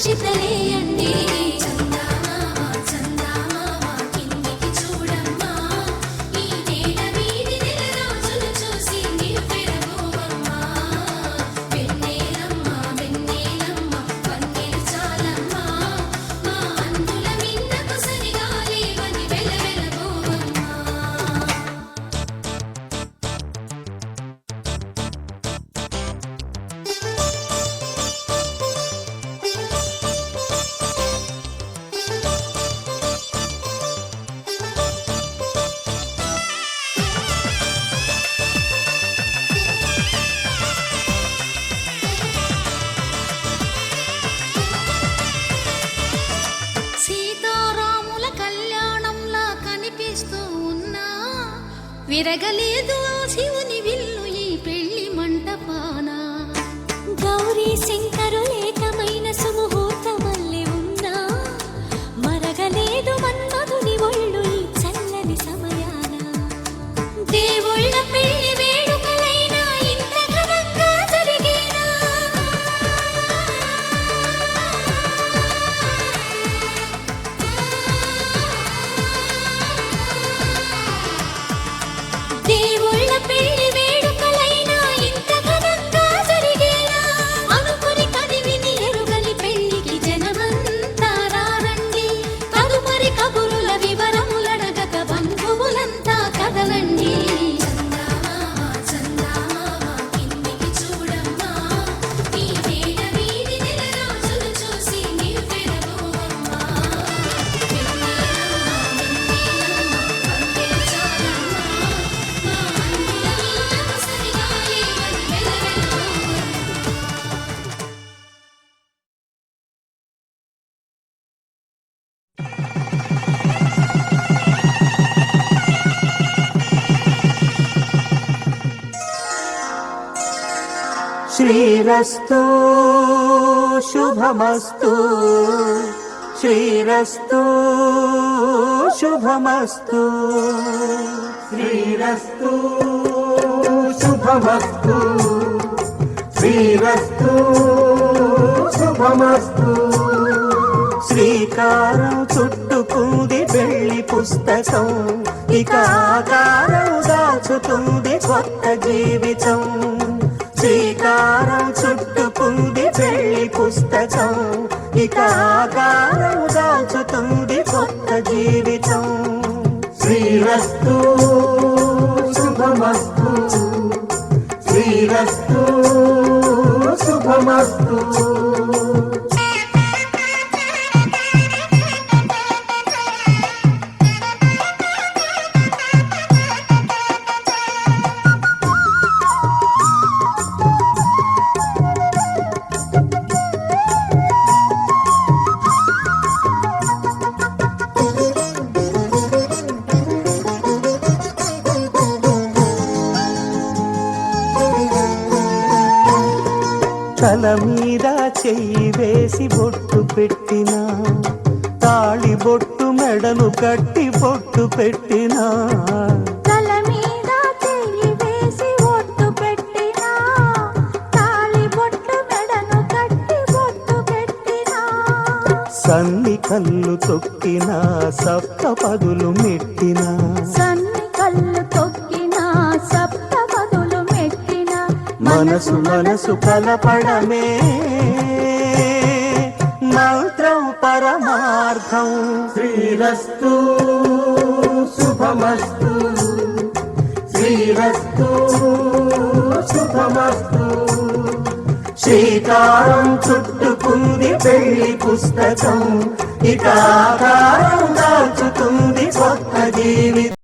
అక్షితలేయండి. విరగలేదు శివుని విల్లు ఈ పెళ్లి మంటపాన. గౌరీ శంకరు ఏకమైన సుముహూర్తమల్లి ఉన్నా మరగలేదు మన్మధుని ఒళ్ళు ఈ చల్లని సమయాన. దేవుళ్ళ పెళ్లి వేడుకలైనా ఇంత ఘనంగా జరిగేనా? దేవుళ్ళ పెళ్లి వేడుకలైనా ఇంత ఘనంగా జరిగేలా? అనుకుని కదివిని ఎరుగని పెళ్లికి జనమంతా రారండి. తదుపరి కబురుల వివరములడగక బంధువులంతా కదలండి. శ్రీరస్తు శుభమస్తు, శ్రీరస్తు శుభమస్తు, శ్రీరస్తు శుభమస్తు, శ్రీరస్తు శుభమస్తు. శ్రీకారం చుట్టుకుంది పెళ్లి పుస్తకం, ఇక ఆకారం దాచుతుంది కొత్త జీవితం. శ్రీకారం చుట్టుకుంది పెళ్లి పుస్తకం, ఇక ఆకారం దాచుతుంది కొత్త జీవితం. శ్రీరస్తు శుభమస్తు, శ్రీరస్తు శుభమస్తు. తల మీద చెయ్యి వేసి బొట్టు పెట్టినా, తాళి బొట్టు మెడను కట్టి బొట్టు పెట్టినా. తల మీద చెయ్యి వేసి బొట్టు పెట్టినా, తాళి బొట్టు మెడను కట్టి బొట్టు పెట్టినా. సన్ని కళ్ళు తొక్కినా, సప్త పదులు మెట్టినా, సన్ని కళ్ళు తొక్కినా, సప్త పదులు మెట్టినా. మనసు మనసు కలపడమే మంత్రం పరమార్థం. శ్రీరస్తు శుభమస్తు, శ్రీరస్తు శుభమస్తు. శ్రీకారం చుట్టుకుంది పెళ్లి పుస్తకం, ఇక ఆకారం దాచుతుంది కొత్త జీవితం.